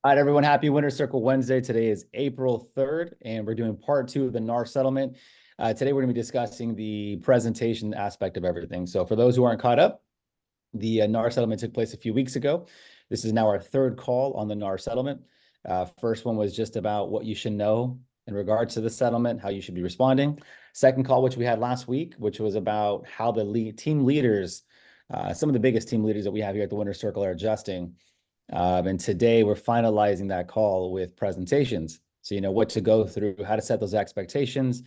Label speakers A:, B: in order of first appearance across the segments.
A: All right, everyone. Happy Winter Circle Wednesday. Today is April 3rd, and we're doing part two of the NAR settlement. Today, we're going to be discussing the presentation aspect of everything. So for those who aren't caught up, the NAR settlement took place a few weeks ago. This is now our third call on the NAR settlement. First one was just about what you should know in regards to the settlement, how you should be responding. Second call, which we had last week, which was about how the team leaders, some of the biggest team leaders that we have here at the Winter Circle are adjusting. And today we're finalizing that call with presentations. So you know what to go through, how to set those expectations,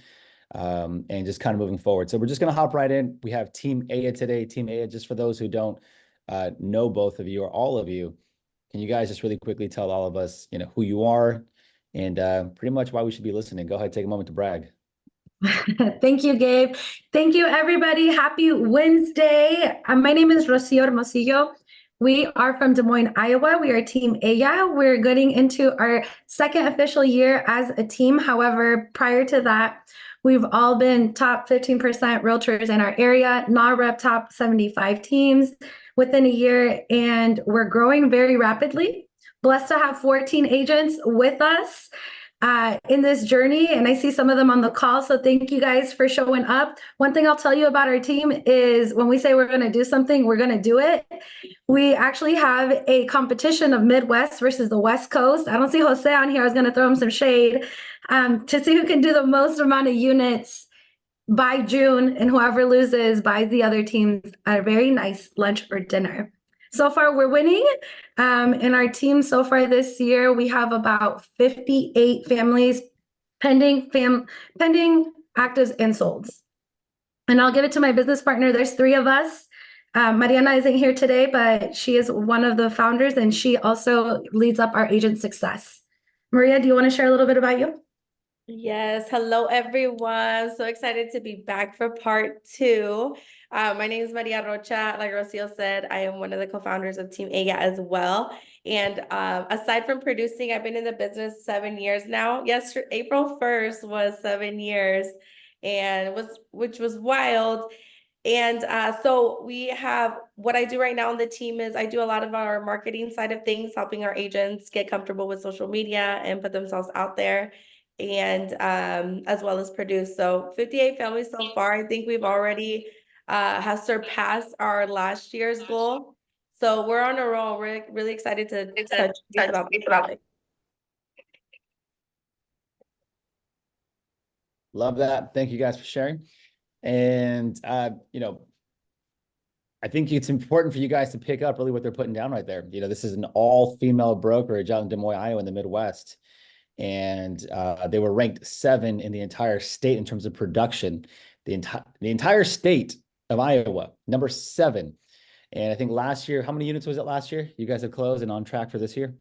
A: and just kind of moving forward. So we're just going to hop right in. We have Team Aya today. Team Aya, just for those who don't know both of you or all of you, can you guys just really quickly tell all of us, who you are and pretty much why we should be listening? Go ahead, take a moment to brag.
B: Thank you, Gabe. Thank you, everybody. Happy Wednesday. My name is Rocio Hermosillo. We are from Des Moines, Iowa. We are Team Aya. We're getting into our second official year as a team. However, prior to that, we've all been top 15% realtors in our area, NAR top 75 teams within a year, and we're growing very rapidly. Blessed to have 14 agents with us in this journey, and I see some of them on the call, so thank you guys for showing up. One thing I'll tell you about our team is when we say we're going to do something, we're going to do it. We actually have a competition of Midwest versus the West Coast. I don't see Jose on here. I was going to throw him some shade to see who can do the most amount of units by June, and whoever loses buys the other teams a very nice lunch or dinner. So far, we're winning. In our team so far this year, we have about 58 families pending actives and solds. And I'll give it to my business partner. There's three of us. Mariana isn't here today, but she is one of the founders, and she also leads up our agent success. Maria, do you want to share a little bit about you?
C: Yes. Hello, everyone. So excited to be back for part two. My name is Maria Rocha. Like Rocio said, I am one of the co-founders of Team Aya as well. And aside from producing, I've been in the business 7 years now. Yesterday, April 1st was 7 years, and which was wild. And so we have, what I do right now on the team is I do a lot of our marketing side of things, helping our agents get comfortable with social media and put themselves out there, and as well as produce. So 58 families so far. I think we've already have surpassed our last year's goal. So we're on a roll. We're really excited to touch base about this topic.
A: Love that. Thank you guys for sharing. And, I think it's important for you guys to pick up really what they're putting down right there. This is an all-female brokerage out in Des Moines, Iowa, in the Midwest. And they were ranked 7 in the entire state in terms of production. The entire state of Iowa, number 7. And I think last year, how many units was it last year? You guys have closed and on track for this year?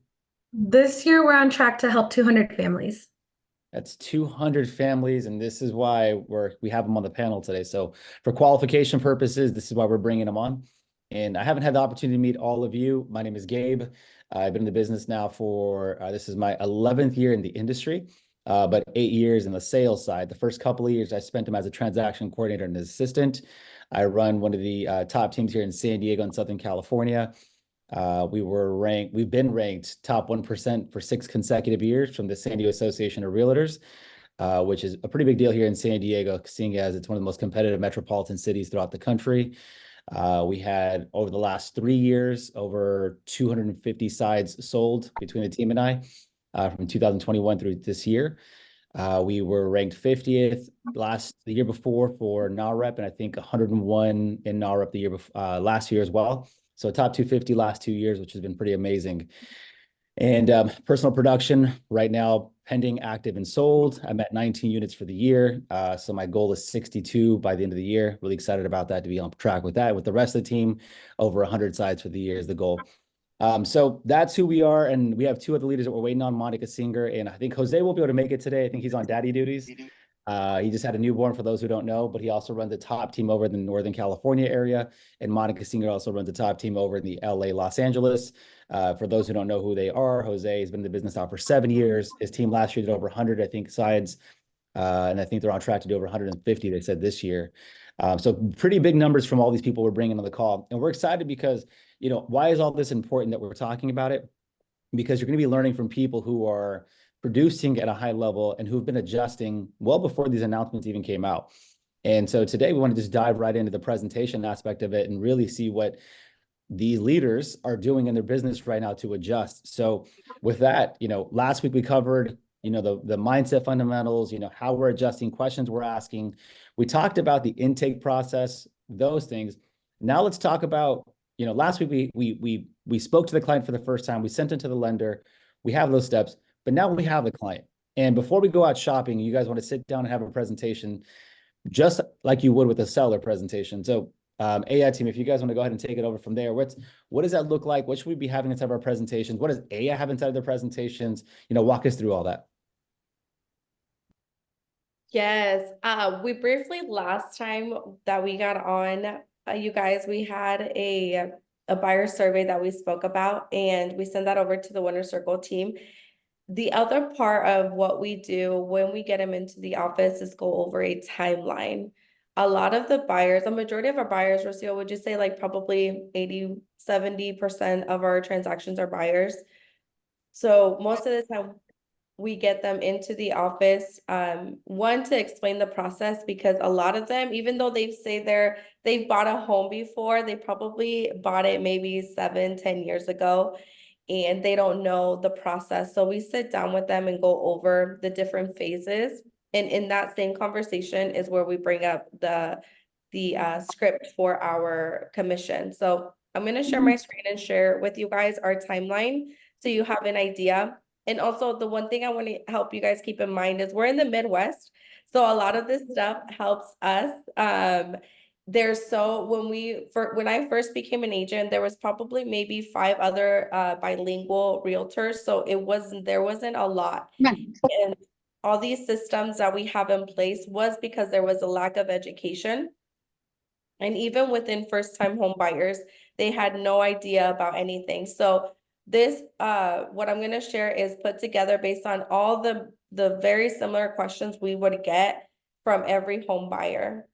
B: This year, we're on track to help 200 families.
A: That's 200 families, and this is why we have them on the panel today. So for qualification purposes, this is why we're bringing them on. And I haven't had the opportunity to meet all of you. My name is Gabe. I've been in the business now for, this is my 11th year in the industry, but 8 years in the sales side. The first couple of years, I spent them as a transaction coordinator and assistant. I run one of the top teams here in San Diego and Southern California. We've been ranked top 1% for 6 consecutive years from the San Diego Association of Realtors, which is a pretty big deal here in San Diego, seeing as it's one of the most competitive metropolitan cities throughout the country. We had, over the last 3 years, over 250 sides sold between the team and I, from 2021 through this year. We were ranked 50th the year before for NAREP, and I think 101 in NAREP the year before, last year as well. So top 250 last 2 years, which has been pretty amazing. And personal production right now, pending, active, and sold. I'm at 19 units for the year. So my goal is 62 by the end of the year. Really excited about that, to be on track with that. With the rest of the team, over 100 sides for the year is the goal. So that's who we are. And we have 2 other leaders that we're waiting on, Monica Singer. And I think Jose will be able to make it today. I think he's on daddy duties. He just had a newborn, for those who don't know, but he also runs the top team over in the Northern California area. And Monica Singer also runs the top team over in the LA, Los Angeles. For those who don't know who they are, Jose has been in the business now for 7 years. His team last year did over 100, I think, sides. And I think they're on track to do over 150, they said, this year. So pretty big numbers from all these people we're bringing on the call. And we're excited because, why is all this important that we're talking about it? because you're going to be learning from people who are producing at a high level and who've been adjusting well before these announcements even came out. And so today we want to just dive right into the presentation aspect of it and really see what these leaders are doing in their business right now to adjust. So with that, last week we covered, the mindset fundamentals, how we're adjusting, questions we're asking. We talked about the intake process, those things. Now let's talk about, last week we spoke to the client for the first time. We sent it to the lender. We have those steps, but now we have the client. And before we go out shopping, you guys want to sit down and have a presentation just like you would with a seller presentation. So AI team, if you guys want to go ahead and take it over from there, what does that look like? What should we be having inside of our presentations? What does AI have inside of their presentations? Walk us through all that.
C: Yes, we briefly last time that we got on, you guys, we had a buyer survey that we spoke about, and we sent that over to the Winner Circle team. The other part of what we do when we get them into the office is go over a timeline. A lot of the buyers, a majority of our buyers, Rocio, would you say like probably 80–70% of our transactions are buyers? So most of the time we get them into the office, one, to explain the process, because a lot of them, even though they've bought a home before, they probably bought it maybe 7–10 years ago, and they don't know the process. So we sit down with them and go over the different phases. And in that same conversation is where we bring up the script for our commission. So I'm going to share my screen and share with you guys our timeline so you have an idea. And also, the one thing I want to help you guys keep in mind is we're in the Midwest. So a lot of this stuff helps us. When I first became an agent, there was probably maybe 5 other bilingual realtors. So there wasn't a lot. And all these systems that we have in place was because there was a lack of education. And even within first-time home buyers, they had no idea about anything. So this, what I'm going to share is put together based on all the very similar questions we would get from every home buyer.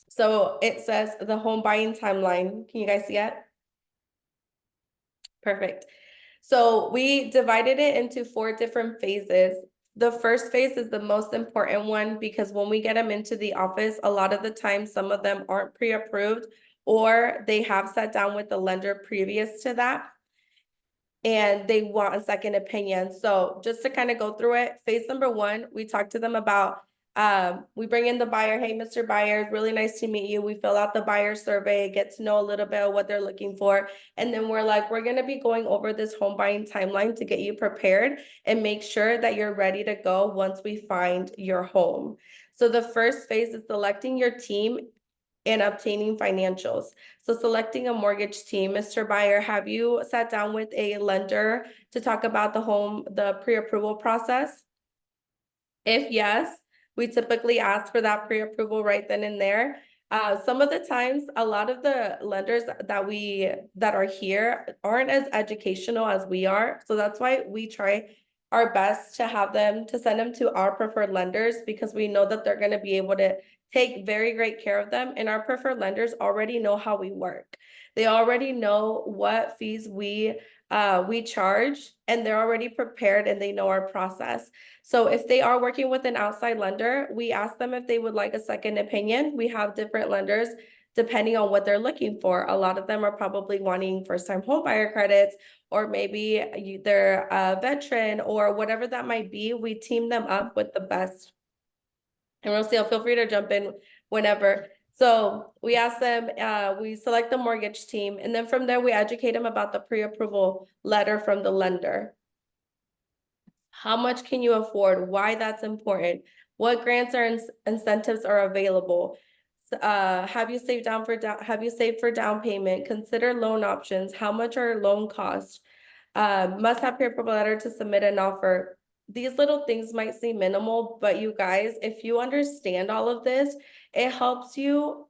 C: So it says the home buying timeline. Can you guys see it? Perfect. So we divided it into 4 different phases. The first phase is the most important one, because when we get them into the office, a lot of the time, some of them aren't pre-approved, or they have sat down with the lender previous to that, and they want a second opinion. So just to kind of go through it, phase number 1, we talk to them about, we bring in the buyer. Hey, Mr. Buyer, really nice to meet you. We fill out the buyer survey, get to know a little bit of what they're looking for. And then we're going to be going over this home buying timeline to get you prepared and make sure that you're ready to go once we find your home. So the first phase is selecting your team and obtaining financials. So selecting a mortgage team. Mr. Buyer, have you sat down with a lender to talk about the pre-approval process? If yes, we typically ask for that pre-approval right then and there. Some of the times, a lot of the lenders that are here aren't as educational as we are. So that's why we try our best to send them to our preferred lenders, because we know that they're going to be able to take very great care of them. And our preferred lenders already know how we work. They already know what fees we charge, and they're already prepared and they know our process. So if they are working with an outside lender, we ask them if they would like a second opinion. We have different lenders depending on what they're looking for. A lot of them are probably wanting first-time homebuyer credits, or maybe they're a veteran, or whatever that might be. We team them up with the best. And Rocio, feel free to jump in whenever. So we ask them, we select the mortgage team, and then from there we educate them about the pre-approval letter from the lender. How much can you afford? Why that's important? What grants or incentives are available? Have you saved for down payment? Consider loan options. How much are loan costs? Must have pre-approval letter to submit an offer. These little things might seem minimal, but you guys, if you understand all of this, it helps you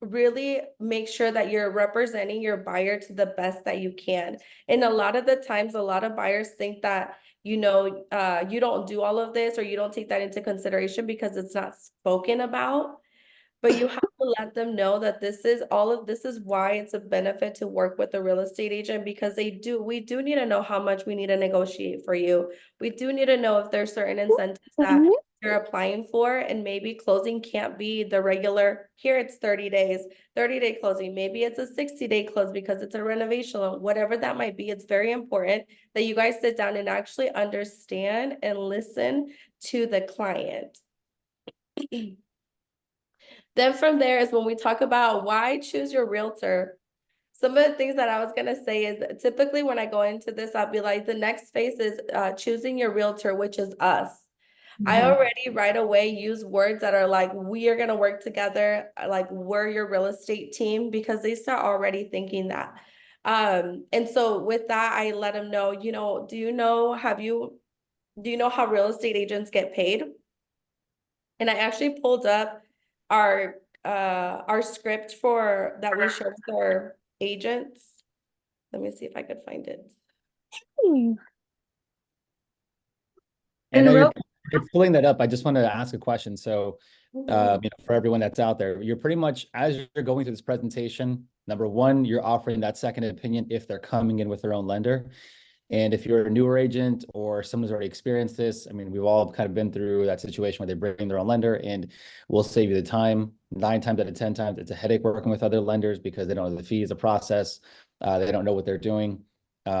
C: really make sure that you're representing your buyer to the best that you can. And a lot of the times, a lot of buyers think that, you don't do all of this, or you don't take that into consideration because it's not spoken about. but you have to let them know that all of this is why it's a benefit to work with a real estate agent, because we do need to know how much we need to negotiate for you. We do need to know if there's certain incentives that you're applying for, and maybe closing can't be the regular, here it's 30 days, 30-day closing. Maybe it's a 60-day close because it's a renovation loan, whatever that might be. It's very important that you guys sit down and actually understand and listen to the client. Then from there is when we talk about why choose your realtor. Some of the things that I was going to say is typically when I go into this, I'll be like, the next phase is choosing your realtor, which is us. I already right away use words that are like, we are going to work together, like we're your real estate team, because they start already thinking that. And so with that, I let them know, do you know how real estate agents get paid? And I actually pulled up our script for that we share with our agents. Let me see if I could find it.
A: I
B: And
A: know
B: real
A: you're pulling that up. I just wanted to ask a question. So, for everyone that's out there, you're pretty much, as you're going through this presentation, number one, you're offering that second opinion if they're coming in with their own lender. And if you're a newer agent or someone's already experienced this, I mean, we've all kind of been through that situation where they bring their own lender, and we'll save you the time. 9 times out of 10 times, it's a headache working with other lenders because they don't know the fees, the process. They don't know what they're doing.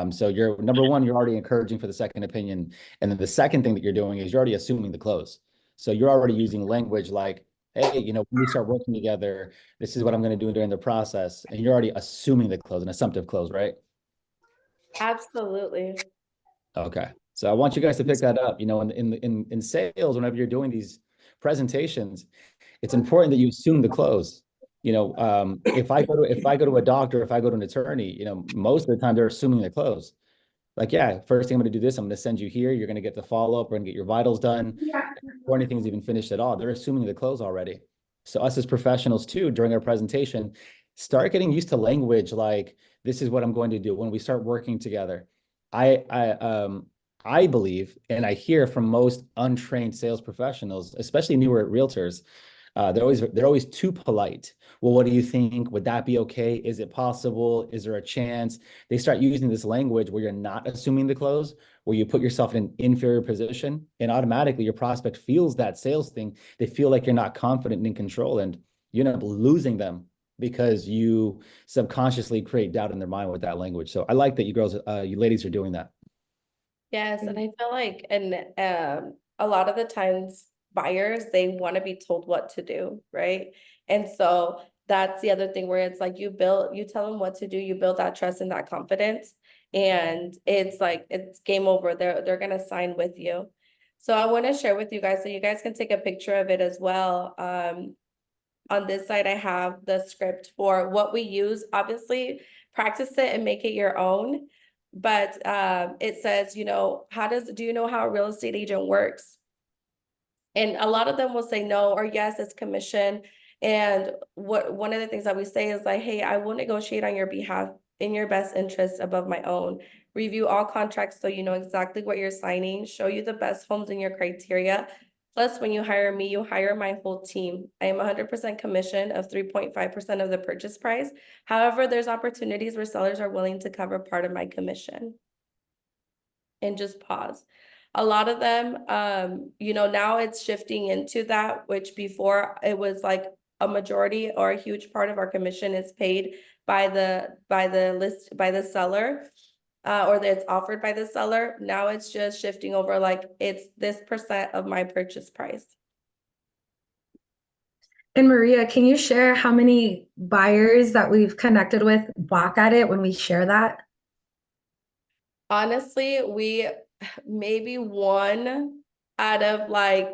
A: So you're number one, you're already encouraging for the second opinion. And then the second thing that you're doing is you're already assuming the close. So you're already using language like, hey, when we start working together, this is what I'm going to do during the process. And you're already assuming the close, an assumptive close, right?
C: Absolutely.
A: Okay. So I want you guys to pick that up. In sales, whenever you're doing these presentations, it's important that you assume the close. If I go to a doctor, if I go to an attorney, most of the time they're assuming the close. Like, yeah, first thing I'm going to do this, I'm going to send you here. You're going to get the follow-up. We're going to get your vitals done. Before anything's even finished at all, they're assuming the close already. So us as professionals too, during our presentation, start getting used to language like, this is what I'm going to do when we start working together. I believe, and I hear from most untrained sales professionals, especially newer realtors, they're always too polite. Well, what do you think? Would that be okay? Is it possible? Is there a chance? They start using this language where you're not assuming the close, where you put yourself in an inferior position, and automatically your prospect feels that sales thing. They feel like you're not confident and in control, and you end up losing them because you subconsciously create doubt in their mind with that language. So I like that you ladies are doing that.
C: Yes, and I feel like, a lot of the times buyers, they want to be told what to do, right? And so that's the other thing where it's like you tell them what to do, you build that trust and that confidence, and it's like it's game over. They're gonna sign with you. So I want to share with you guys so you guys can take a picture of it as well. On this side, I have the script for what we use. Obviously, practice it and make it your own. But it says, do you know how a real estate agent works? And a lot of them will say no or yes, it's commission. And one of the things that we say is like, hey, I will negotiate on your behalf in your best interest above my own. Review all contracts so you know exactly what you're signing, show you the best homes in your criteria. Plus, when you hire me, you hire my whole team. I am 100% commission of 3.5% of the purchase price. However, there's opportunities where sellers are willing to cover part of my commission. And just pause. A lot of them, now it's shifting into that, which before it was like a majority or a huge part of our commission is paid by the seller, or that it's offered by the seller. Now it's just shifting over, like it's this % of my purchase price.
B: And Maria, can you share how many buyers that we've connected with balk at it when we share that?
C: Honestly, we maybe one out of like,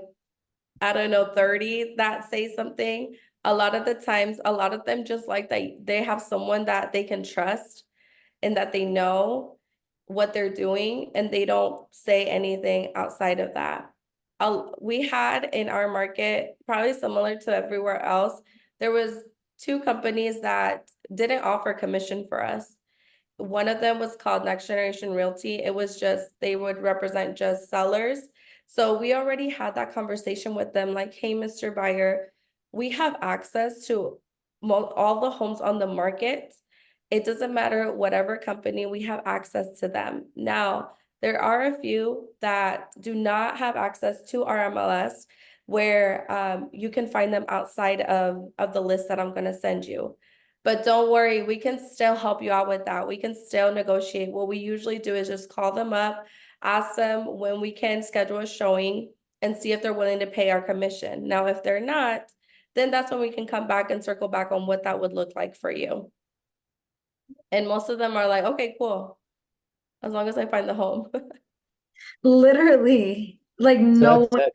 C: I don't know, 30 that say something. A lot of the times, a lot of them just like that they have someone that they can trust and that they know what they're doing, and they don't say anything outside of that. We had in our market, probably similar to everywhere else, there was 2 companies that didn't offer commission for us. One of them was called Next Generation Realty. It was just, they would represent just sellers. So we already had that conversation with them, like, hey, Mr. Buyer, we have access to all the homes on the market. It doesn't matter whatever company, we have access to them. Now, there are a few that do not have access to our MLS, where you can find them outside of the list that I'm going to send you. But don't worry, we can still help you out with that. We can still negotiate. What we usually do is just call them up, ask them when we can schedule a showing, and see if they're willing to pay our commission. Now, if they're not, then that's when we can come back and circle back on what that would look like for you. And most of them are like, okay, cool, as long as I find the home.
B: Literally, like
A: So
B: no
A: that's
B: one.
A: it.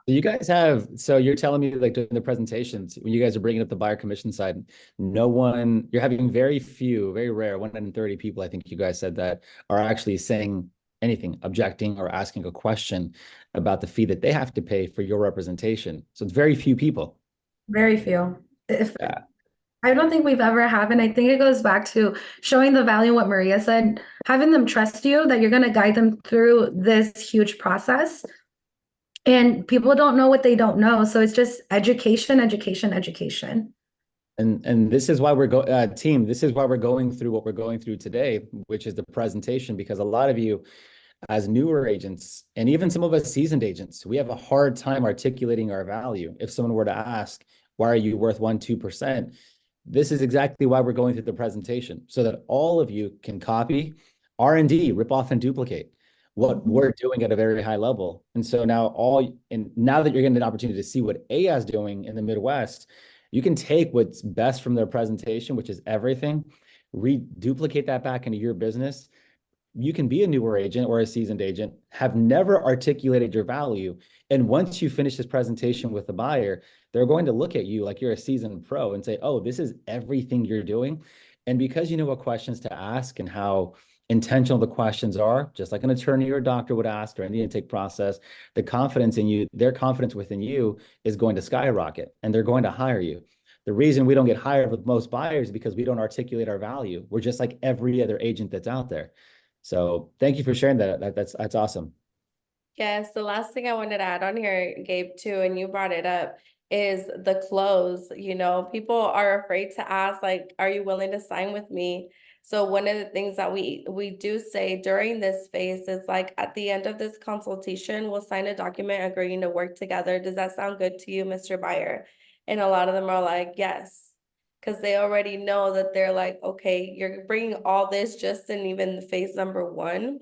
A: You guys have, so you're telling me like during the presentations, when you guys are bringing up the buyer commission side, no one, you're having very few, very rare, 130 people, I think you guys said that, are actually saying anything, objecting or asking a question about the fee that they have to pay for your representation. So it's very few people.
B: Very few. If
A: Yeah.
B: I don't think we've ever have, and I think it goes back to showing the value, what Maria said, having them trust you that you're going to guide them through this huge process. And people don't know what they don't know. So it's just education, education, education.
A: And this is why team, this is why we're going through what we're going through today, which is the presentation, because a lot of you as newer agents, and even some of us seasoned agents, we have a hard time articulating our value. If someone were to ask, why are you worth 1-2%? This is exactly why we're going through the presentation, so that all of you can copy, R&D, rip off and duplicate what we're doing at a very high level. And so now now that you're getting an opportunity to see what AI is doing in the Midwest, you can take what's best from their presentation, which is everything, reduplicate that back into your business. You can be a newer agent or a seasoned agent, have never articulated your value. And once you finish this presentation with the buyer, they're going to look at you like you're a seasoned pro and say, oh, this is everything you're doing. And because you know what questions to ask and how intentional the questions are, just like an attorney or a doctor would ask during the intake process, the confidence in you, their confidence within you is going to skyrocket, and they're going to hire you. The reason we don't get hired with most buyers is because we don't articulate our value. We're just like every other agent that's out there. So thank you for sharing that. That's awesome.
C: Yes, the last thing I wanted to add on here, Gabe, too, and you brought it up, is the close. You know, people are afraid to ask, like, are you willing to sign with me? So one of the things that we do say during this phase is like, at the end of this consultation, we'll sign a document agreeing to work together. Does that sound good to you, Mr. Buyer? And a lot of them are like, yes, because they already know that they're like, okay, you're bringing all this just in even phase number one.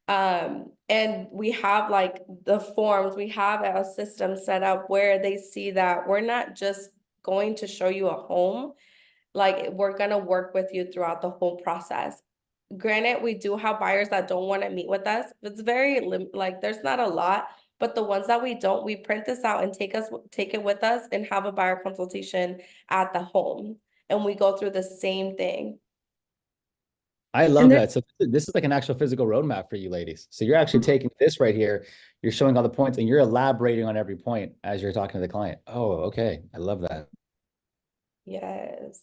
C: And we have like the forms, we have a system set up where they see that we're not just going to show you a home, like we're going to work with you throughout the whole process. Granted, we do have buyers that don't want to meet with us. It's very like there's not a lot, but the ones that we don't, we print this out and take it with us and have a buyer consultation at the home, and we go through the same thing.
A: I love that. So this is like an actual physical roadmap for you ladies. So you're actually taking this right here, you're showing all the points, and you're elaborating on every point as you're talking to the client. Oh, okay. I love that.
C: Yes.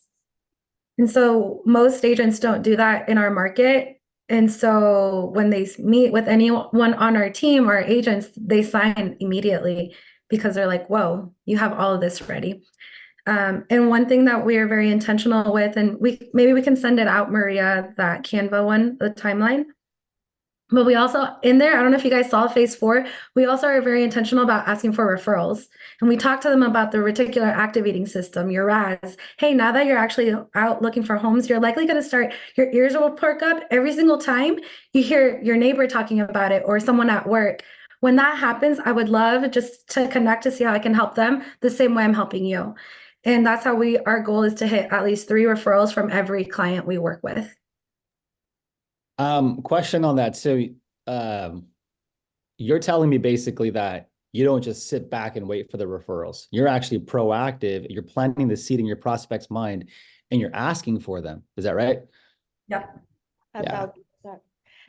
B: And so most agents don't do that in our market. And so when they meet with anyone on our team, our agents, they sign immediately because they're like, whoa, you have all of this ready. And one thing that we are very intentional with, and maybe we can send it out, Maria, that Canva one, the timeline. But we also, in there, I don't know if you guys saw phase 4, we also are very intentional about asking for referrals. And we talk to them about the reticular activating system, your RAS. Hey, now that you're actually out looking for homes, you're likely going to start, your ears will perk up every single time you hear your neighbor talking about it or someone at work. When that happens, I would love just to connect to see how I can help them the same way I'm helping you. And that's how our goal is to hit at least 3 referrals from every client we work with.
A: Question on that. So, you're telling me basically that you don't just sit back and wait for the referrals. You're actually proactive. You're planting the seed in your prospect's mind, and you're asking for them. Is that right?
B: Yep.
A: Yeah.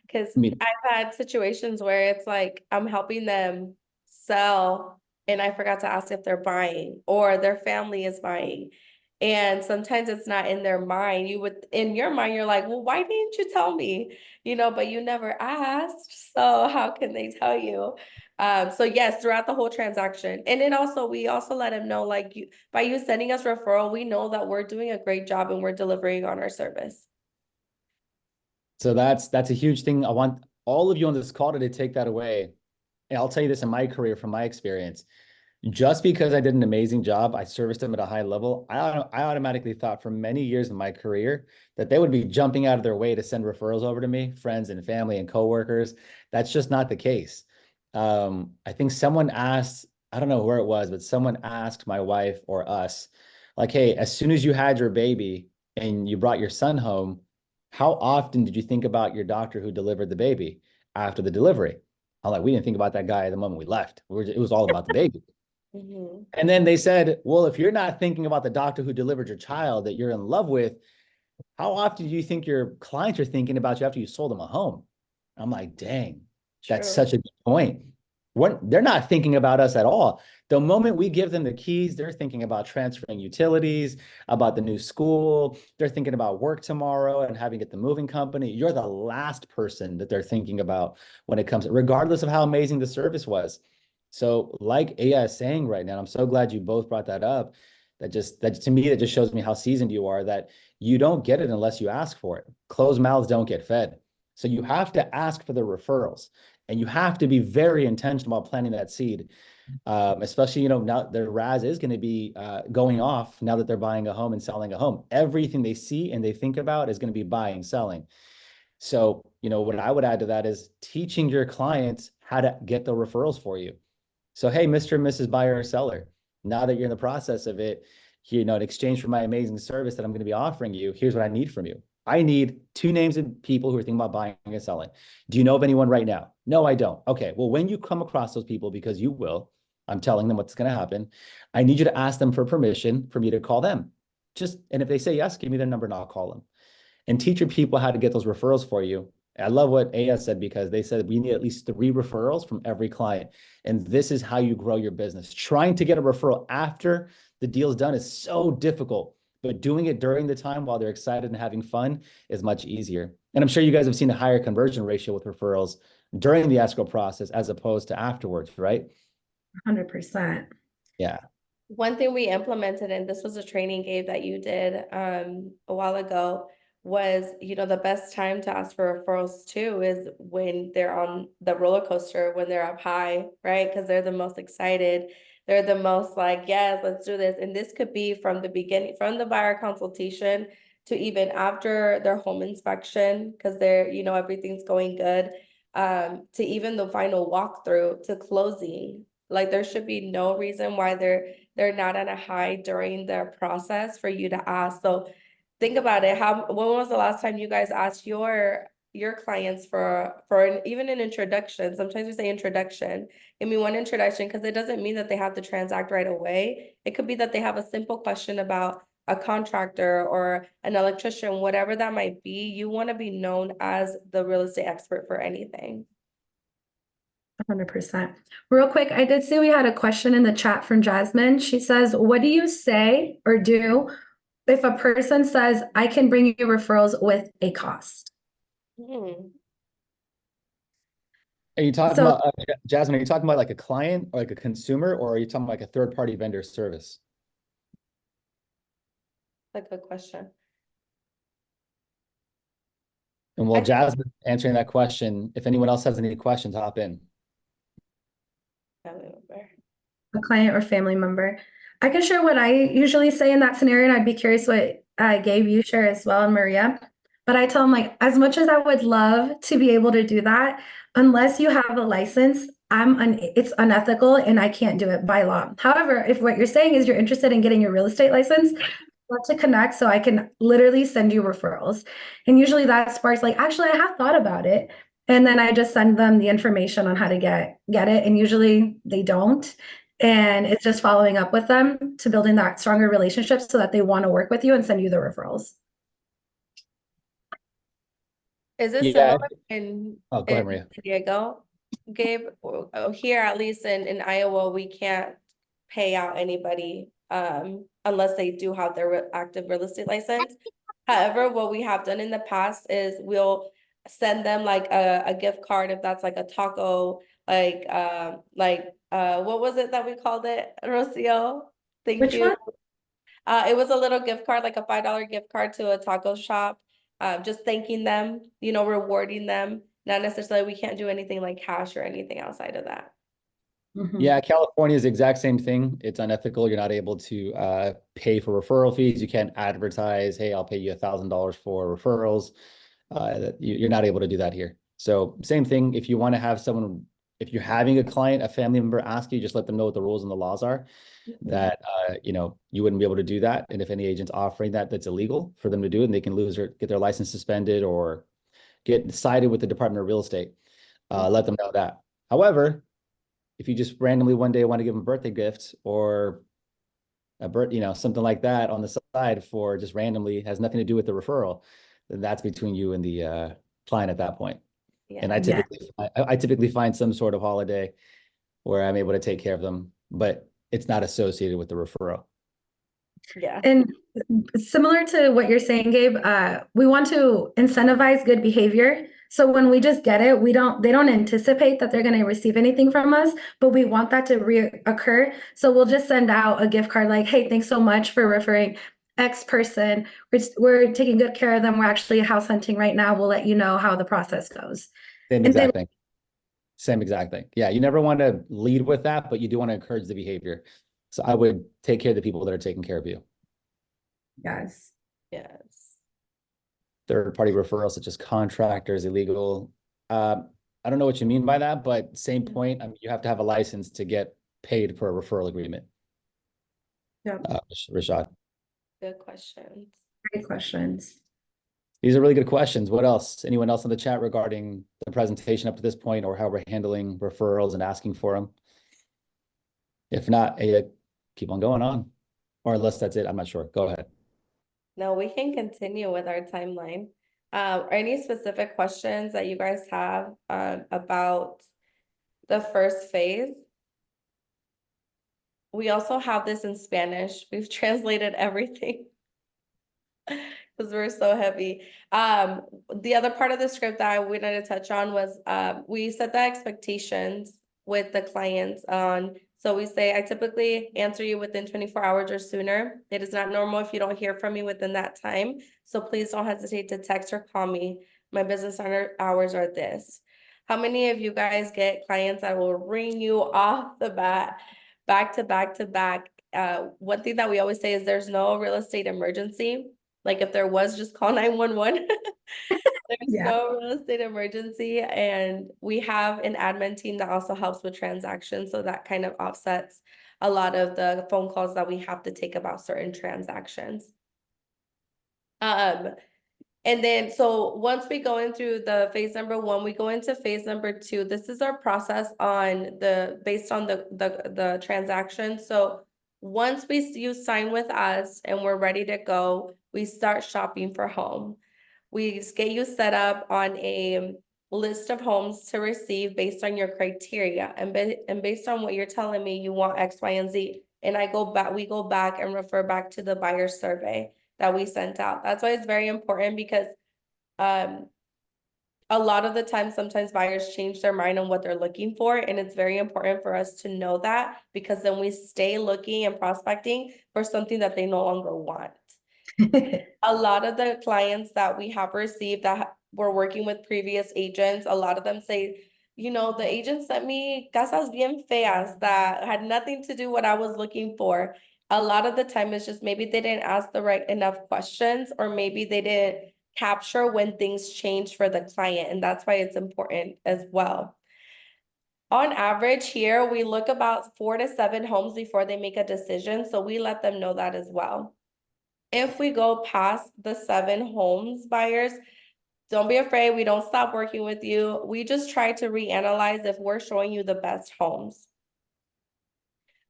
C: Because
A: I mean,
C: I've had situations where it's like I'm helping them sell and I forgot to ask if they're buying or their family is buying. And sometimes it's not in their mind. In your mind, you're like, well, why didn't you tell me? But you never asked. So how can they tell you? So yes, throughout the whole transaction. And then also, we also let them know, like, by you sending us referral, we know that we're doing a great job and we're delivering on our service.
A: So that's a huge thing. I want all of you on this call to take that away. And I'll tell you this in my career, from my experience. Just because I did an amazing job, I serviced them at a high level, I automatically thought for many years in my career that they would be jumping out of their way to send referrals over to me, friends and family and coworkers. That's just not the case. I think someone asked, I don't know where it was, but someone asked my wife or us, like, hey, as soon as you had your baby and you brought your son home, how often did you think about your doctor who delivered the baby after the delivery? I'm like, we didn't think about that guy the moment we left. It was all about the baby.
C: Mhm.
A: And then they said, well, if you're not thinking about the doctor who delivered your child that you're in love with, how often do you think your clients are thinking about you after you sold them a home? I'm like, dang, that's
C: True.
A: such a good point. They're not thinking about us at all. The moment we give them the keys, they're thinking about transferring utilities, about the new school. They're thinking about work tomorrow and having it the moving company. You're the last person that they're thinking about when it comes, regardless of how amazing the service was. So, like Aya is saying right now, I'm so glad you both brought that up. That to me, that just shows me how seasoned you are, that you don't get it unless you ask for it. Closed mouths don't get fed. So you have to ask for the referrals, and you have to be very intentional about planting that seed. Especially, now their RAS is going to be going off now that they're buying a home and selling a home. Everything they see and they think about is going to be buying, selling. So, what I would add to that is teaching your clients how to get the referrals for you. So, hey, Mr. and Mrs. Buyer or Seller, now that you're in the process of it, in exchange for my amazing service that I'm going to be offering you, here's what I need from you. I need 2 names of people who are thinking about buying and selling. Do you know of anyone right now? No, I don't. Okay. Well, when you come across those people, because you will, I'm telling them what's going to happen. I need you to ask them for permission for me to call them. And if they say yes, give me their number and I'll call them, and teach your people how to get those referrals for you. I love what Aya said, because they said we need at least 3 referrals from every client. And this is how you grow your business. Trying to get a referral after the deal's done is so difficult, but doing it during the time while they're excited and having fun is much easier. And I'm sure you guys have seen a higher conversion ratio with referrals during the escrow process as opposed to afterwards, right?
B: 100%.
A: Yeah.
C: One thing we implemented, and this was a training, Gabe, that you did a while ago, was, the best time to ask for referrals too is when they're on the roller coaster, when they're up high, right? Because they're the most excited. They're the most like, yes, let's do this. And this could be from the beginning, from the buyer consultation to even after their home inspection, because everything's going good, to even the final walkthrough to closing. Like, there should be no reason why they're not at a high during their process for you to ask. So think about it. When was the last time you guys asked your clients for even an introduction? Sometimes we say introduction. Give me one introduction, because it doesn't mean that they have to transact right away. It could be that they have a simple question about a contractor or an electrician, whatever that might be. You want to be known as the real estate expert for anything.
B: 100%. Real quick, I did see we had a question in the chat from Jasmine. She says, what do you say or do if a person says, I can bring you referrals with a cost?
A: Are you talking
B: So
A: about, Jasmine, are you talking about like a client or like a consumer, or are you talking about like a third-party vendor service?
C: That's a good question.
A: And while Jasmine answering that question, if anyone else has any questions, hop in.
B: a client or family member. I can share what I usually say in that scenario, and I'd be curious what Gabe, you share as well, and Maria. But I tell them, like, as much as I would love to be able to do that, unless you have a license, it's unethical and I can't do it by law. However, if what you're saying is you're interested in getting your real estate license, I'd love to connect so I can literally send you referrals. And usually that sparks like, actually, I have thought about it. And then I just send them the information on how to get it. And usually they don't. And it's just following up with them to building that stronger relationship so that they want to work with you and send you the referrals.
C: Is it
A: Yeah.
C: similar in
A: Oh, go ahead, Maria.
C: San Diego, Gabe? Here, at least in Iowa, we can't pay out anybody unless they do have their active real estate license. However, what we have done in the past is we'll send them like a gift card if that's like a taco, what was it that we called it, Rocio? Thank
B: Which
C: you.
B: one?
C: It was a little gift card, like a $5 gift card to a taco shop. Just thanking them, rewarding them. Not necessarily, we can't do anything like cash or anything outside of that.
B: Mhm.
A: Yeah, California is the exact same thing. It's unethical. You're not able to pay for referral fees. You can't advertise, hey, I'll pay you $1,000 for referrals. You're not able to do that here. So same thing. If you want to have someone, if you're having a client, a family member ask you, just let them know what the rules and the laws are. That you wouldn't be able to do that. And if any agent's offering that, that's illegal for them to do it, and they can lose or get their license suspended or get cited with the Department of Real Estate. Let them know that. However, if you just randomly one day want to give them a birthday gift or something like that on the side for just randomly, has nothing to do with the referral, then that's between you and the client at that point. And I
B: Yeah.
A: typically find some sort of holiday where I'm able to take care of them, but it's not associated with the referral.
C: Yeah.
B: And similar to what you're saying, Gabe, we want to incentivize good behavior. So when we just get it, they don't anticipate that they're going to receive anything from us, but we want that to reoccur. So we'll just send out a gift card like, hey, thanks so much for referring X person. We're taking good care of them. We're actually house hunting right now. We'll let you know how the process goes.
A: Same
B: And then,
A: exact thing. Same exact thing. Yeah, you never want to lead with that, but you do want to encourage the behavior. So I would take care of the people that are taking care of you.
B: yes.
C: Yes.
A: Third-party referrals such as contractors, illegal. I don't know what you mean by that, but same point. I mean, you have to have a license to get paid for a referral agreement.
B: Yeah.
A: Rashad.
C: Good questions.
B: Great questions.
A: These are really good questions. What else? Anyone else in the chat regarding the presentation up to this point or how we're handling referrals and asking for them? If not, keep on going on. Or unless that's it, I'm not sure. Go ahead.
C: No, we can continue with our timeline. Are any specific questions that you guys have about the first phase? We also have this in Spanish. We've translated everything because we're so heavy. The other part of the script that I wanted to touch on was we set the expectations with the clients on. So we say, I typically answer you within 24 hours or sooner. It is not normal if you don't hear from me within that time. So please don't hesitate to text or call me. My business hours are this. How many of you guys get clients that will ring you off the bat, back to back to back? One thing that we always say is there's no real estate emergency. Like if there was, just call 911. There's no real estate emergency. And we have an admin team that also helps with transactions. So that kind of offsets a lot of the phone calls that we have to take about certain transactions. And then, so once we go in through the phase number 1, we go into phase number 2. This is our process based on the transaction. So once you sign with us and we're ready to go, we start shopping for home. We get you set up on a list of homes to receive based on your criteria. And based on what you're telling me, you want X, Y, and Z. And we go back and refer back to the buyer survey that we sent out. That's why it's very important, because a lot of the time, sometimes buyers change their mind on what they're looking for. And it's very important for us to know that, because then we stay looking and prospecting for something that they no longer want. A lot of the clients that we have received that were working with previous agents, a lot of them say, the agent sent me casas bien feas that had nothing to do what I was looking for. A lot of the time it's just maybe they didn't ask the right enough questions, or maybe they didn't capture when things change for the client. And that's why it's important as well. On average here, we look about 4 to 7 homes before they make a decision. So we let them know that as well. If we go past the 7 homes, buyers, don't be afraid. We don't stop working with you. We just try to reanalyze if we're showing you the best homes.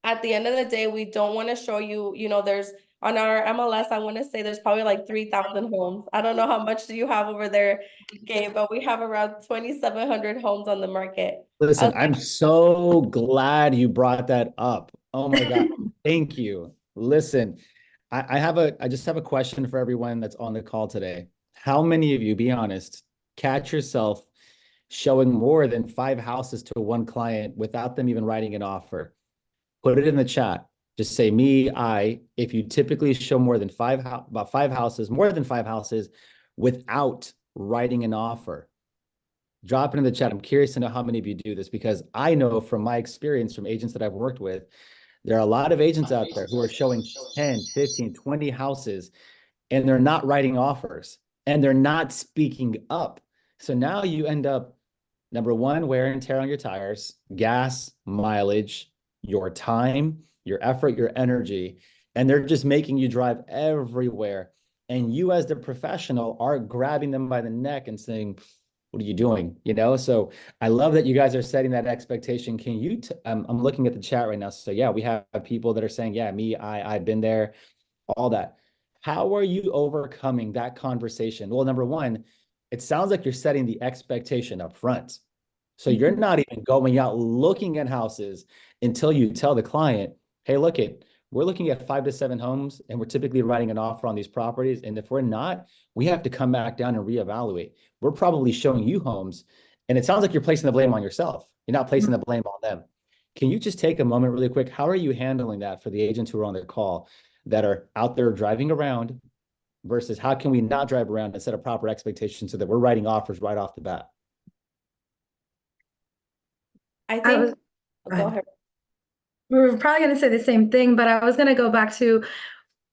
C: At the end of the day, we don't want to show you, there's on our MLS, I want to say there's probably like 3,000 homes. I don't know how much do you have over there, Gabe, but we have around 2,700 homes on the market.
A: Listen, I'm so glad you brought that up. Oh my God. Thank you. Listen, I just have a question for everyone that's on the call today. How many of you, be honest, catch yourself showing more than 5 houses to one client without them even writing an offer? Put it in the chat. Just say me, I, if you typically show more than about 5 houses, more than 5 houses without writing an offer. Drop it in the chat. I'm curious to know how many of you do this because I know from my experience from agents that I've worked with, there are a lot of agents out there who are showing 10, 15, 20 houses and they're not writing offers and they're not speaking up. So now you end up, number one, wear and tear on your tires, gas, mileage, your time, your effort, your energy, and they're just making you drive everywhere. And you, as the professional, are grabbing them by the neck and saying, what are you doing? So I love that you guys are setting that expectation. Can you, I'm looking at the chat right now. So yeah, we have people that are saying, yeah, me, I've been there, all that. How are you overcoming that conversation? Well, number one, it sounds like you're setting the expectation up front. So you're not even going out looking at houses until you tell the client, hey, we're looking at 5 to 7 homes and we're typically writing an offer on these properties. And if we're not, we have to come back down and reevaluate. We're probably showing you homes. And it sounds like you're placing the blame on yourself. You're not placing the blame on them. Can you just take a moment really quick? How are you handling that for the agents who are on their call that are out there driving around versus how can we not drive around and set a proper expectation so that we're writing offers right off the bat?
C: I
B: I was,
C: think, go ahead.
B: we were probably going to say the same thing, but I was going to go back to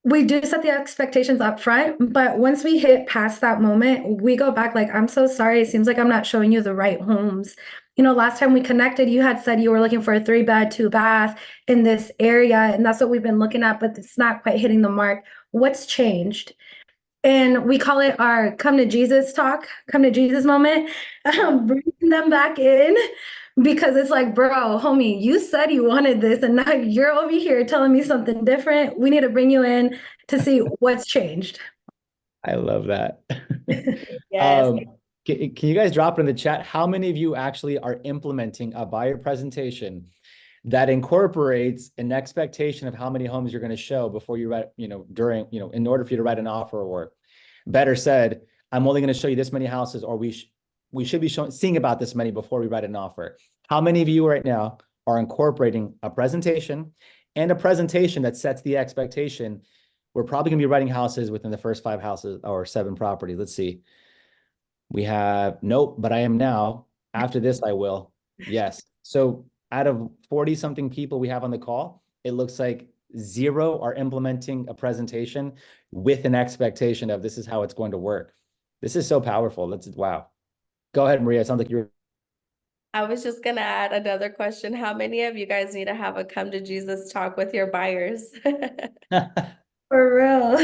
B: we do set the expectations up front, but once we hit past that moment, we go back like, I'm so sorry. It seems like I'm not showing you the right homes. Last time we connected, you had said you were looking for a 3-bed, 2-bath in this area, and that's what we've been looking at, but it's not quite hitting the mark. What's changed? And we call it our come to Jesus talk, come to Jesus moment, bringing them back in because it's like, bro, homie, you said you wanted this and now you're over here telling me something different. We need to bring you in to see what's changed.
A: I love that.
C: Yes.
A: Can you guys drop it in the chat? How many of you actually are implementing a buyer presentation that incorporates an expectation of how many homes you're going to show before you write, in order for you to write an offer, or better said, I'm only going to show you this many houses, or we should be seeing about this many before we write an offer. How many of you right now are incorporating a presentation and a presentation that sets the expectation? We're probably going to be writing houses within the first 5 houses or 7 properties. Let's see. We have, nope, but I am now. After this, I will. Yes. So out of 40 something people we have on the call, it looks like 0 are implementing a presentation with an expectation of this is how it's going to work. This is so powerful. Wow. Go ahead, Maria. It sounds like you're.
C: I was just gonna add another question. How many of you guys need to have a come to Jesus talk with your buyers?
B: For real.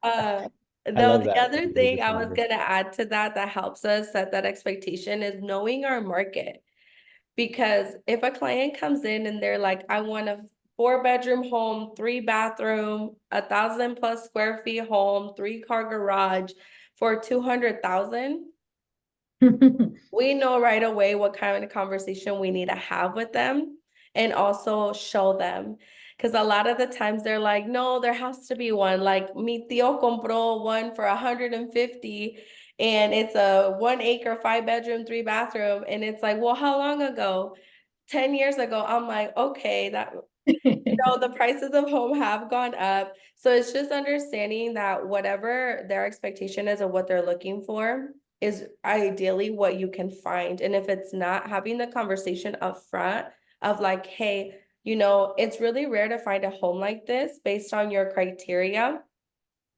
A: I love
C: The
A: that.
C: other thing I was gonna add to that helps us set that expectation is knowing our market. Because if a client comes in and they're like, I want a 4-bedroom home, 3-bathroom, 1,000+ square feet home, 3-car garage for 200,000, we know right away what kind of conversation we need to have with them and also show them. Because a lot of the times they're like, no, there has to be one. Like, mi tío compró one for 150 and it's a 1-acre, 5-bedroom, 3-bathroom. And it's like, well, how long ago? 10 years ago. I'm like, okay, that the prices of home have gone up. So it's just understanding that whatever their expectation is of what they're looking for is ideally what you can find. And if it's not, having the conversation up front of like, hey, it's really rare to find a home like this based on your criteria.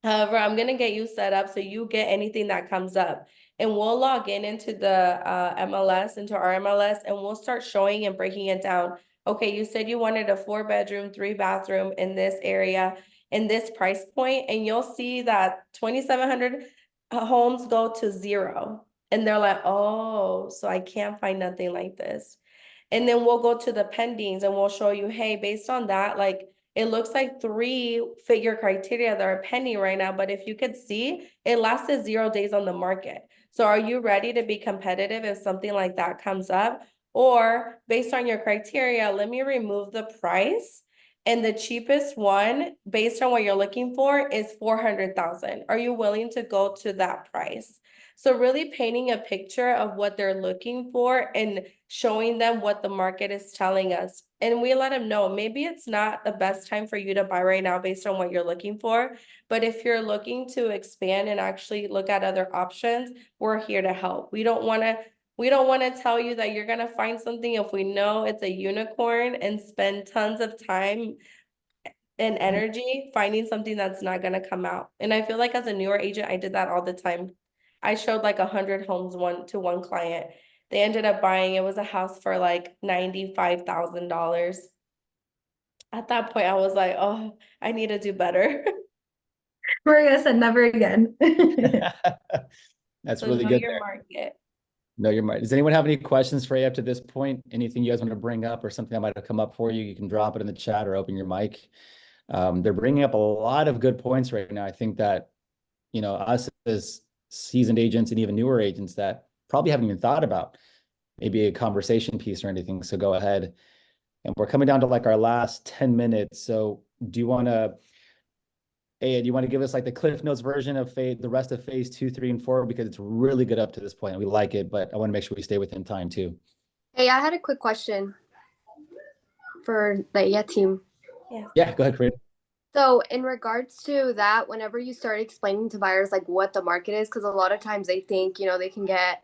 C: However, I'm going to get you set up so you get anything that comes up. And we'll log into the MLS, into our MLS, and we'll start showing and breaking it down. Okay, you said you wanted a 4-bedroom, 3-bathroom in this area, in this price point, and you'll see that 2,700 homes go to 0. And they're like, oh, so I can't find nothing like this. And then we'll go to the pendings and we'll show you, hey, based on that, like, it looks like 3 fit your criteria that are pending right now, but if you could see, it lasted 0 days on the market. So are you ready to be competitive if something like that comes up? Or based on your criteria, let me remove the price And the cheapest one, based on what you're looking for, is 400,000. Are you willing to go to that price? So really painting a picture of what they're looking for and showing them what the market is telling us. And we let them know, maybe it's not the best time for you to buy right now based on what you're looking for. But if you're looking to expand and actually look at other options, we're here to help. We don't want to tell you that you're going to find something if we know it's a unicorn and spend tons of time and energy finding something that's not going to come out. And I feel like as a newer agent, I did that all the time. I showed like 100 homes one client. They ended up buying, it was a house for like $95,000. At that point, I was like, oh, I need to do better.
B: Maria said never again.
A: That's
C: So
A: really
C: know
A: good
C: your
A: there.
C: market.
A: Know your market. Does anyone have any questions for you up to this point? Anything you guys want to bring up or something that might have come up for you? You can drop it in the chat or open your mic. They're bringing up a lot of good points right now. I think that, us as seasoned agents and even newer agents that probably haven't even thought about maybe a conversation piece or anything. So go ahead. And we're coming down to like our last 10 minutes. So do you want to give us like the Cliff Notes version of the rest of phase 2, 3, and 4? Because it's really good up to this point. We like it, but I want to make sure we stay within time too.
D: Hey, I had a quick question for the team.
C: Yeah,
A: go ahead, Corinne.
D: So in regards to that, whenever you start explaining to buyers like what the market is, because a lot of times they think, they can get,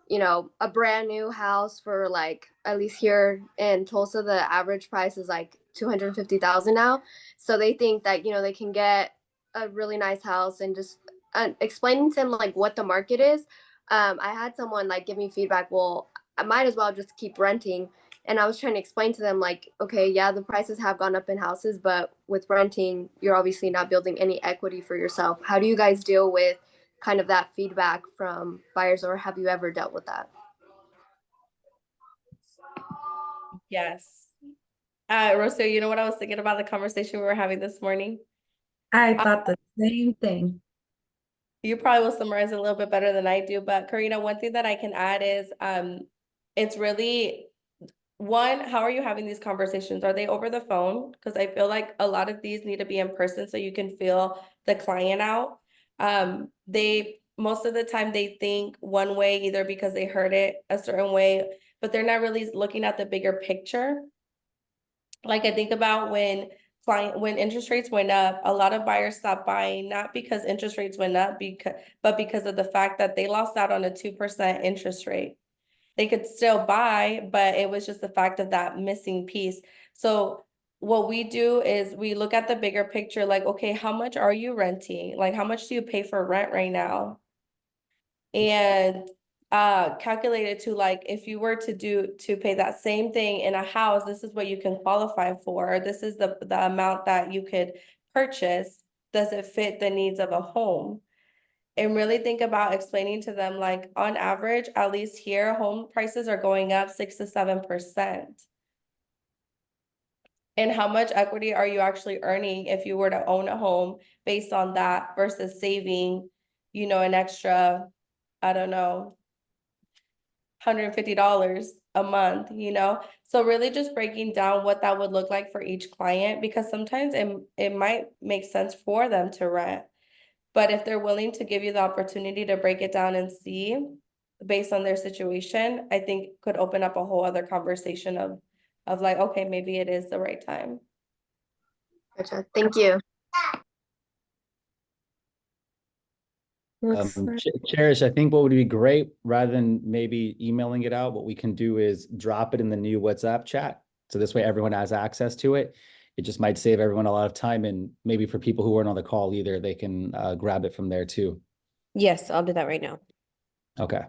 D: a brand new house for like, at least here in Tulsa, the average price is like 250,000 now. So they think that, they can get a really nice house, and just explaining to them like what the market is. I had someone like give me feedback. Well, I might as well just keep renting. And I was trying to explain to them like, okay, yeah, the prices have gone up in houses, but with renting, you're obviously not building any equity for yourself. How do you guys deal with kind of that feedback from buyers, or have you ever dealt with that?
C: yes. Rocio, you know what I was thinking about the conversation we were having this morning?
B: I thought the same thing.
C: You probably will summarize it a little bit better than I do, but Karina, one thing that I can add is it's really one, how are you having these conversations? Are they over the phone? Because I feel like a lot of these need to be in person so you can feel the client out. They most of the time they think one way either because they heard it a certain way, but they're not really looking at the bigger picture. Like I think about when interest rates went up, a lot of buyers stopped buying, not because interest rates went up, but because of the fact that they lost out on a 2% interest rate. They could still buy, but it was just the fact of that missing piece. So what we do is we look at the bigger picture, like, okay, how much are you renting? Like, how much do you pay for rent right now? And calculate it to like, if you were to pay that same thing in a house, this is what you can qualify for. This is the amount that you could purchase. Does it fit the needs of a home? And really think about explaining to them, like, on average, at least here, home prices are going up 6 to 7%. And how much equity are you actually earning if you were to own a home based on that versus saving, an extra, I don't know, $150 a month, So really just breaking down what that would look like for each client, because sometimes it might make sense for them to rent. But if they're willing to give you the opportunity to break it down and see based on their situation, I think could open up a whole other conversation of like, okay, maybe it is the right time.
D: Gotcha. Thank you.
A: Cherish, I think what would be great, rather than maybe emailing it out, what we can do is drop it in the new WhatsApp chat. So this way everyone has access to it. It just might save everyone a lot of time, and maybe for people who weren't on the call either, they can grab it from there too.
E: Yes, I'll do that right now.
A: Okay.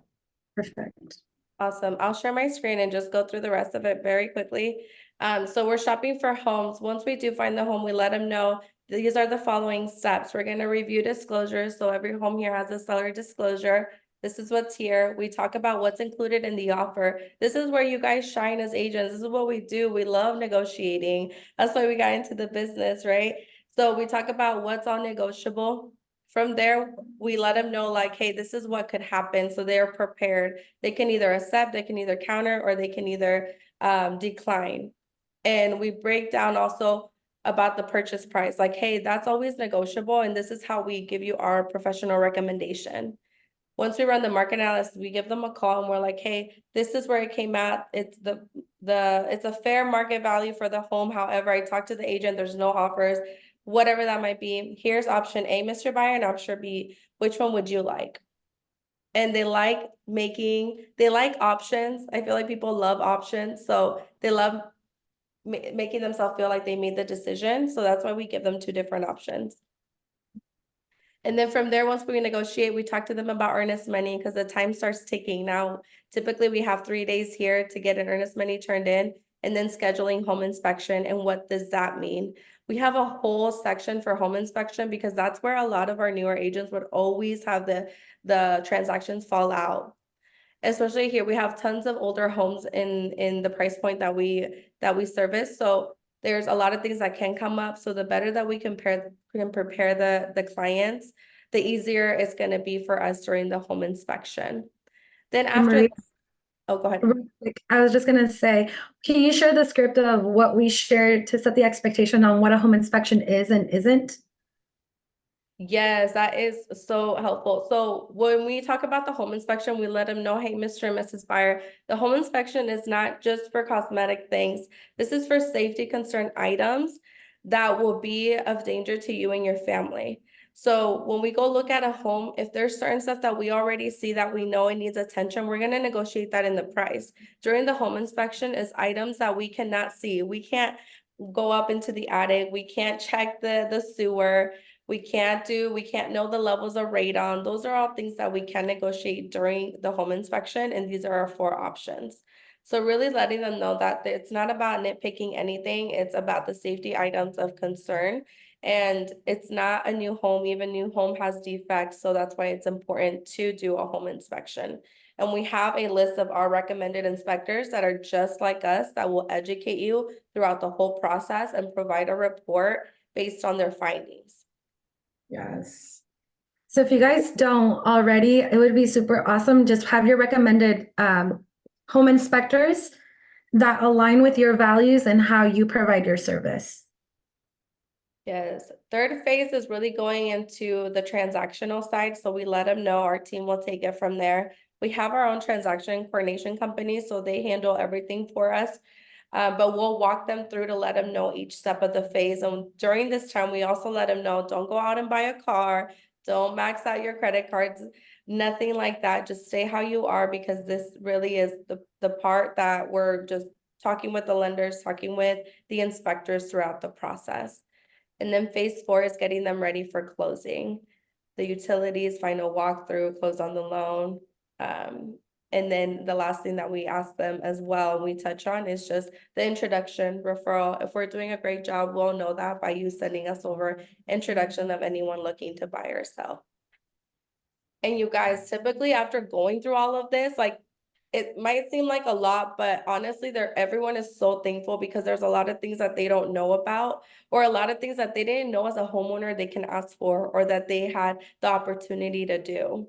B: Perfect.
C: Awesome. I'll share my screen and just go through the rest of it very quickly. So we're shopping for homes. Once we do find the home, we let them know these are the following steps. We're going to review disclosures. So every home here has a seller disclosure. This is what's here. We talk about what's included in the offer. This is where you guys shine as agents. This is what we do. We love negotiating. That's why we got into the business, right? So we talk about what's all negotiable. From there, we let them know like, hey, this is what could happen. So they're prepared. They can either accept, they can either counter, or they can either decline. And we break down also about the purchase price. Like, hey, that's always negotiable, and this is how we give you our professional recommendation. Once we run the market analysis, we give them a call and we're like, hey, this is where it came at. It's it's a fair market value for the home. However, I talked to the agent, there's no offers, whatever that might be. Here's option A, Mr. Buyer, and option B. Which one would you like? And they like options. I feel like people love options. So they love making themselves feel like they made the decision. So that's why we give them two different options. And then from there, once we negotiate, we talk to them about earnest money because the time starts ticking. Now, typically we have 3 days here to get an earnest money turned in, and then scheduling home inspection. And what does that mean? We have a whole section for home inspection because that's where a lot of our newer agents would always have the transactions fall out. Especially here, we have tons of older homes in the price point that we service. So there's a lot of things that can come up. So the better that we can prepare the clients, the easier it's going to be for us during the home inspection. Then after,
B: Maria,
C: oh, go ahead.
B: real quick, I was just going to say, can you share the script of what we shared to set the expectation on what a home inspection is and isn't?
C: Yes, that is so helpful. So when we talk about the home inspection, we let them know, hey, Mr. and Mrs. Buyer, the home inspection is not just for cosmetic things. This is for safety concern items that will be of danger to you and your family. So when we go look at a home, if there's certain stuff that we already see that we know it needs attention, we're going to negotiate that in the price. During the home inspection is items that we cannot see. We can't go up into the attic. We can't check the sewer. We can't know the levels of radon. Those are all things that we can negotiate during the home inspection, and these are our 4 options. So really letting them know that it's not about nitpicking anything, it's about the safety items of concern. And it's not a new home, even new home has defects, so that's why it's important to do a home inspection. And we have a list of our recommended inspectors that are just like us that will educate you throughout the whole process and provide a report based on their findings.
B: Yes. So if you guys don't already, it would be super awesome. Just have your recommended home inspectors that align with your values and how you provide your service.
C: Yes. Third phase is really going into the transactional side. So we let them know, our team will take it from there. We have our own transaction coordination company, so they handle everything for us. But we'll walk them through to let them know each step of the phase. And during this time, we also let them know, don't go out and buy a car, don't max out your credit cards, nothing like that. Just stay how you are, because this really is the part that we're just talking with the lenders, talking with the inspectors throughout the process. And then phase 4 is getting them ready for closing. The utilities, final walkthrough, close on the loan. And then the last thing that we ask them as well, we touch on, is just the introduction referral. If we're doing a great job, we'll know that by you sending us over introduction of anyone looking to buy or sell. And you guys, typically after going through all of this, like, it might seem like a lot, but honestly, everyone is so thankful because there's a lot of things that they don't know about, or a lot of things that they didn't know as a homeowner they can ask for, or that they had the opportunity to do.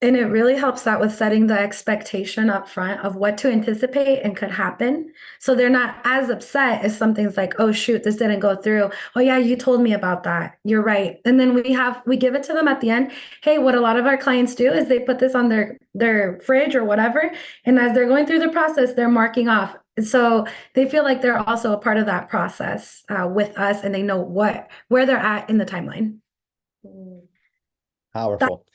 B: And it really helps out with setting the expectation up front of what to anticipate and could happen. So they're not as upset if something's like, oh, shoot, this didn't go through. Oh, yeah, you told me about that. You're right. And then we give it to them at the end. Hey, what a lot of our clients do is they put this on their fridge or whatever. And as they're going through the process, they're marking off. So they feel like they're also a part of that process with us, and they know where they're at in the timeline.
A: Powerful.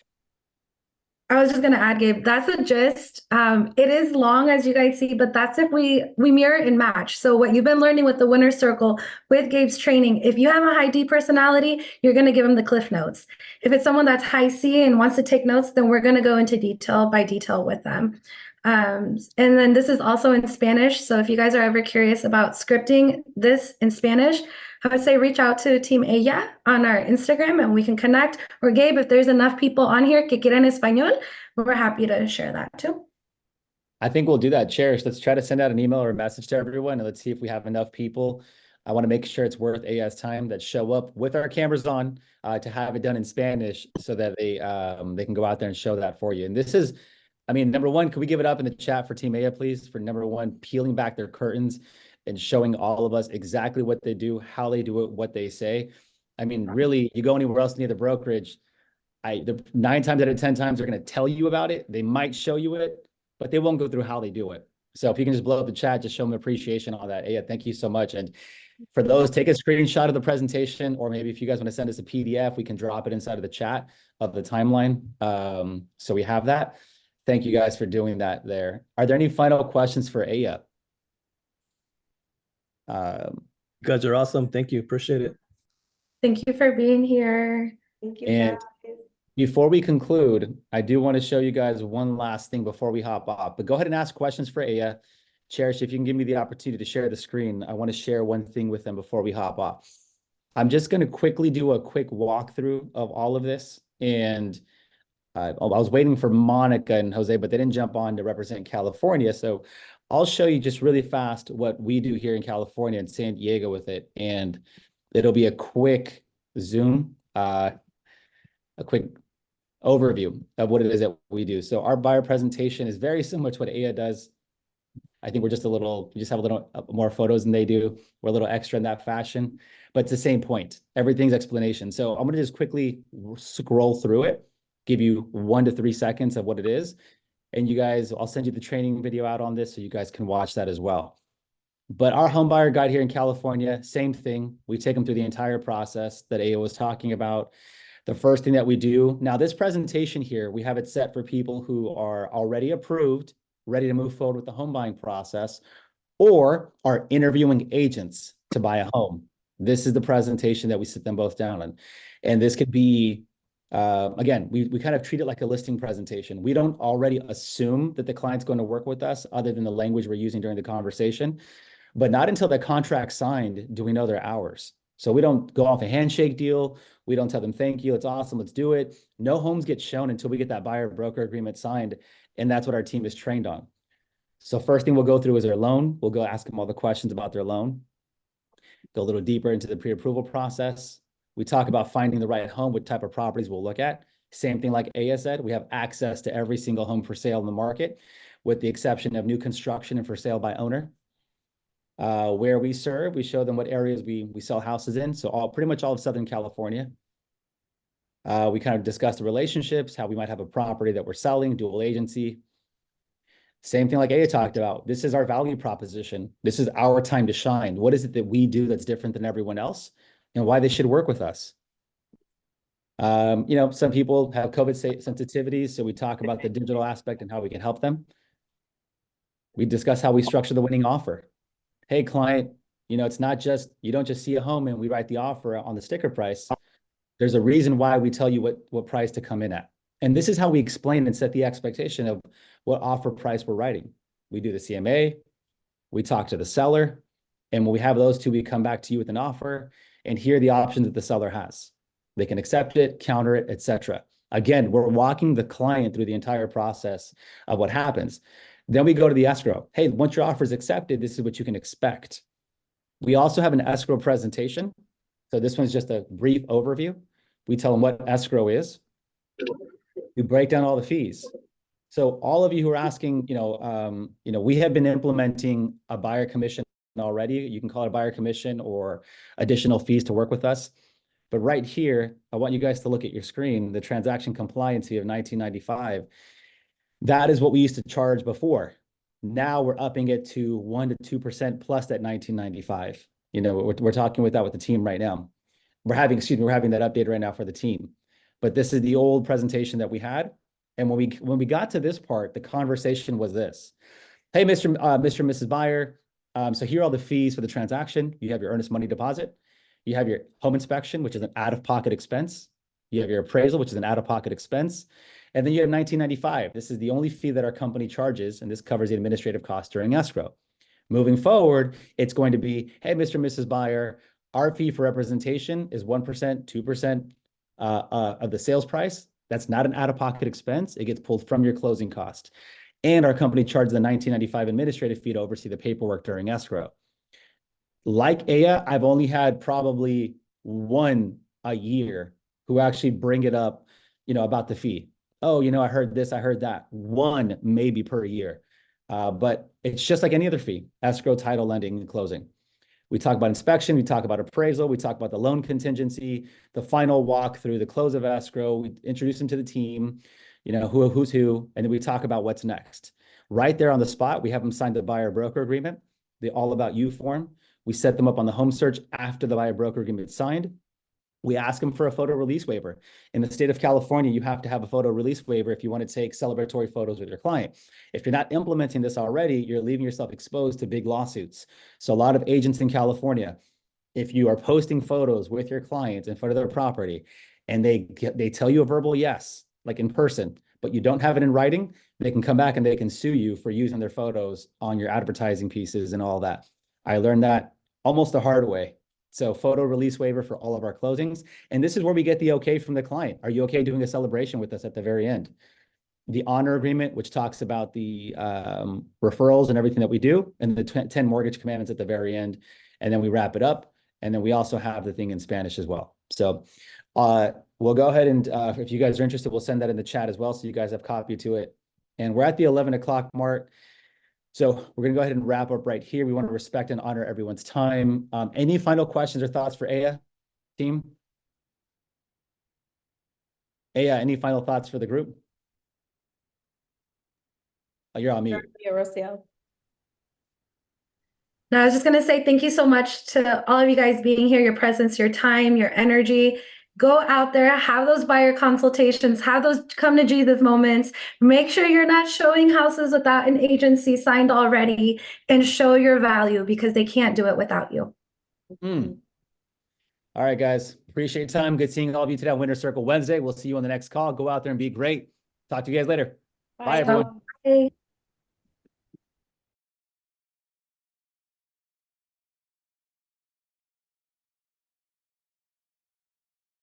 B: I was just going to add, Gabe, that's a gist. It is long, as you guys see, but that's if we mirror and match. So what you've been learning with the winner's circle, with Gabe's training, if you have a high D personality, you're going to give them the cliff notes. If it's someone that's high C and wants to take notes, then we're going to go into detail by detail with them. And then this is also in Spanish. So if you guys are ever curious about scripting this in Spanish, I would say reach out to Team Ella on our Instagram and we can connect. Or Gabe, if there's enough people on here que quieren español, we're happy to share that too.
A: I think we'll do that. Cherish, let's try to send out an email or a message to everyone, and let's see if we have enough people. I want to make sure it's worth AS time that show up with our cameras on to have it done in Spanish so that they can go out there and show that for you. And this is, I mean, number one, can we give it up in the chat for Team Aya, please, for number one, peeling back their curtains and showing all of us exactly what they do, how they do it, what they say. I mean, really, you go anywhere else near the brokerage, the 9 times out of 10 times they're going to tell you about it. They might show you it, but they won't go through how they do it. So if you can just blow up the chat, just show them appreciation on that. Yeah, thank you so much. And for those, take a screenshot of the presentation, or maybe if you guys want to send us a PDF, we can drop it inside of the chat of the timeline. So we have that. Thank you guys for doing that there. Are there any final questions for Aya?
F: You guys are awesome. Thank you. Appreciate it.
B: Thank you for being here.
C: Thank you,
A: And
C: guys.
A: before we conclude, I do want to show you guys one last thing before we hop off, but go ahead and ask questions for Aya. Cherish, if you can give me the opportunity to share the screen, I want to share one thing with them before we hop off. I'm just going to quickly do a quick walkthrough of all of this. And I was waiting for Monica and Jose, but they didn't jump on to represent California. So I'll show you just really fast what we do here in California and San Diego with it. And it'll be a quick Zoom, a quick overview of what it is that we do. So our buyer presentation is very similar to what Aya does. I think we just have a little more photos than they do. We're a little extra in that fashion, but it's the same point. Everything's explanation. So I'm going to just quickly scroll through it, give you 1 to 3 seconds of what it is. And you guys, I'll send you the training video out on this so you guys can watch that as well. But our home buyer guide here in California, same thing. We take them through the entire process that Aya was talking about. The first thing that we do, now this presentation here, we have it set for people who are already approved, ready to move forward with the home buying process, or are interviewing agents to buy a home. This is the presentation that we sit them both down on. And this could be, again, we kind of treat it like a listing presentation. We don't already assume that the client's going to work with us other than the language we're using during the conversation. But not until the contract's signed do we know their hours. So we don't go off a handshake deal. We don't tell them, thank you, it's awesome, let's do it. No homes get shown until we get that buyer broker agreement signed. And that's what our team is trained on. So first thing we'll go through is their loan. We'll go ask them all the questions about their loan. Go a little deeper into the pre-approval process. We talk about finding the right home, what type of properties we'll look at. Same thing like Aya said, we have access to every single home for sale in the market, with the exception of new construction and for sale by owner. Where we serve, we show them what areas we sell houses in. So pretty much all of Southern California. We kind of discuss the relationships, how we might have a property that we're selling, dual agency. Same thing like Aya talked about. This is our value proposition. This is our time to shine. What is it that we do that's different than everyone else, and why they should work with us? Some people have COVID sensitivities, so we talk about the digital aspect and how we can help them. We discuss how we structure the winning offer. Hey, client, it's not just, you don't just see a home and we write the offer on the sticker price. There's a reason why we tell you what price to come in at. And this is how we explain and set the expectation of what offer price we're writing. We do the CMA, we talk to the seller, and when we have those two, we come back to you with an offer, and here are the options that the seller has. They can accept it, counter it, etc. Again, we're walking the client through the entire process of what happens. Then we go to the escrow. Hey, once your offer is accepted, this is what you can expect. We also have an escrow presentation. So this one's just a brief overview. We tell them what escrow is. We break down all the fees. So all of you who are asking, we have been implementing a buyer commission already. You can call it a buyer commission or additional fees to work with us. But right here, I want you guys to look at your screen, the transaction compliance fee of $19.95. That is what we used to charge before. Now we're upping it to 1 to 2% plus that $19.95. We're talking with the team right now. We're having that update right now for the team. But this is the old presentation that we had. And when we got to this part, the conversation was this. Hey, Mr. and Mrs. Buyer, so here are all the fees for the transaction. You have your earnest money deposit. You have your home inspection, which is an out-of-pocket expense. You have your appraisal, which is an out-of-pocket expense. And then you have $19.95. This is the only fee that our company charges, and this covers the administrative costs during escrow. Moving forward, it's going to be, hey, Mr. and Mrs. Buyer, our fee for representation is 1%, 2% of the sales price. That's not an out-of-pocket expense. It gets pulled from your closing cost. And our company charges the $19.95 administrative fee to oversee the paperwork during escrow. Like Aya, I've only had probably one a year who actually bring it up, about the fee. Oh, I heard this, I heard that. One maybe per year. But it's just like any other fee: escrow, title, lending, and closing. We talk about inspection, we talk about appraisal, we talk about the loan contingency, the final walk through the close of escrow. We introduce them to the team, you know, who's who, and then we talk about what's next. Right there on the spot, we have them sign the buyer broker agreement, the all about you form. We set them up on the home search after the buyer broker agreement is signed. We ask them for a photo release waiver. In the state of California, you have to have a photo release waiver if you want to take celebratory photos with your client. If you're not implementing this already, you're leaving yourself exposed to big lawsuits. So a lot of agents in California, if you are posting photos with your clients in front of their property and they tell you a verbal yes, like in person, but you don't have it in writing, they can come back and they can sue you for using their photos on your advertising pieces and all that. I learned that almost the hard way. So photo release waiver for all of our closings. And this is where we get the okay from the client. Are you okay doing a celebration with us at the very end? The honor agreement, which talks about the referrals and everything that we do, and the 10 mortgage commandments at the very end. And then we wrap it up. And then we also have the thing in Spanish as well. So we'll go ahead and if you guys are interested, we'll send that in the chat as well, so you guys have copy to it. And we're at the 11 o'clock mark. So we're going to go ahead and wrap up right here. We want to respect and honor everyone's time. Any final questions or thoughts for Aya, team? Aya, any final thoughts for the group? Oh, you're on mute.
C: Yeah, Rocio.
B: No, I was just going to say thank you so much to all of you guys being here, your presence, your time, your energy. Go out there, have those buyer consultations, have those come to Jesus moments. Make sure you're not showing houses without an agency signed already, and show your value, because they can't do it without you.
A: All right, guys. Appreciate your time. Good seeing all of you today on Winter Circle Wednesday. We'll see you on the next call. Go out there and be great. Talk to you guys later. Bye everyone.
B: Bye.